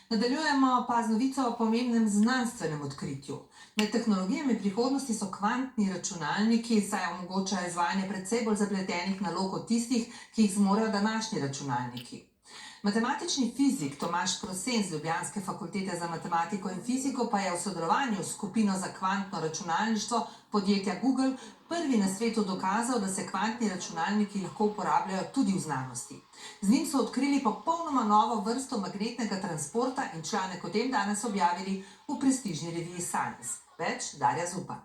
Nadaljujemo pa z novico o pomembnem znanstvenem odkritju. Med tehnologijami prihodnosti so kvantni računalniki, saj omogočajo izvajanje precej bolj zapletenih nalog od tistih, ki jih zmorejo današnji računalniki. Matematični fizik Tomaž Prosen z Ljubljanske fakultete za matematiko in fiziko pa je v sodelovanju s skupino za kvantno računalništvo podjetja Google prvi na svetu dokazal, da se kvantni računalniki lahko uporabljajo tudi v znanosti. Z njim so odkrili popolnoma novo vrsto magnetnega transporta in članek o tem danes objavili v prestižni reviji Science. Več Darja Zupan.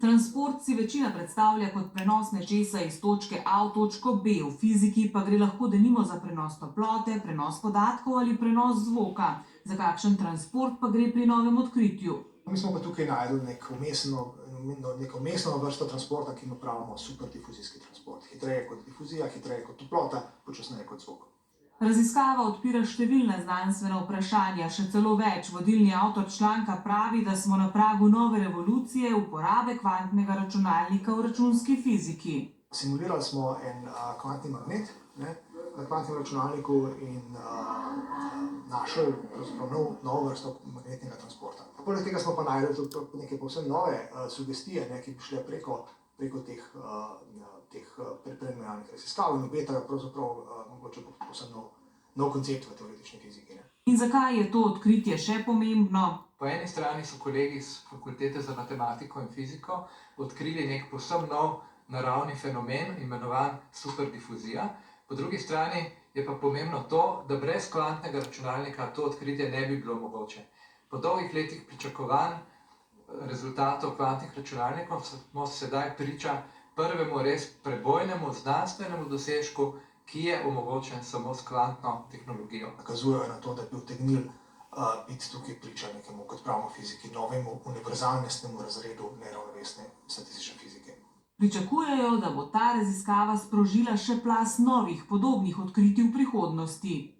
Transport si večina predstavlja kot prenos nečesa iz točke A v točko B, v fiziki pa gre lahko denimo za prenos toplote, prenos podatkov ali prenos zvoka. Za kakšen transport pa gre pri novem odkritju? Mi smo pa tukaj našli neko umestno vrsto transporta, ki mu pravimo superdifuzijski transport. Hitreje kot difuzija, hitreje kot toplota, počasneje kot zvok. Raziskava odpira številna znanstvena vprašanja, še celo več. Vodilni avtor članka pravi, da smo na pragu nove revolucije uporabe kvantnega računalnika v računski fiziki. Simulirali smo en kvantni magnet na kvantnem računalniku in našli novo vrsto magnetnega transporta. Poleg tega smo pa našli tudi neke povsem nove sugestije, ki bi šle preko teh predmenjalnih raziskav in obetajo pravzaprav mogoče povsem nov koncept v teoretični fiziki. In zakaj je to odkritje še pomembno? Po eni strani so kolegi z Fakultete za matematiko in fiziko odkrili nek povsem nov naravni fenomen, imenovan superdifuzija. Po drugi strani je pa pomembno to, da brez kvantnega računalnika to odkritje ne bi bilo mogoče. Po dolgih letih pričakovanj rezultatov kvantnih računalnikov smo sedaj priča prvemu res prebojnemu znanstvenemu dosežku, ki je omogočen samo s kvantno tehnologijo. Nakazujejo na to, da bi utegnili biti tukaj priča nekemu, kot pravimo fiziki, novemu univerzalnostnemu razredu neravnovesne statistične fizike. Pričakujejo, da bo ta raziskava sprožila še plaz novih podobnih odkritij v prihodnosti.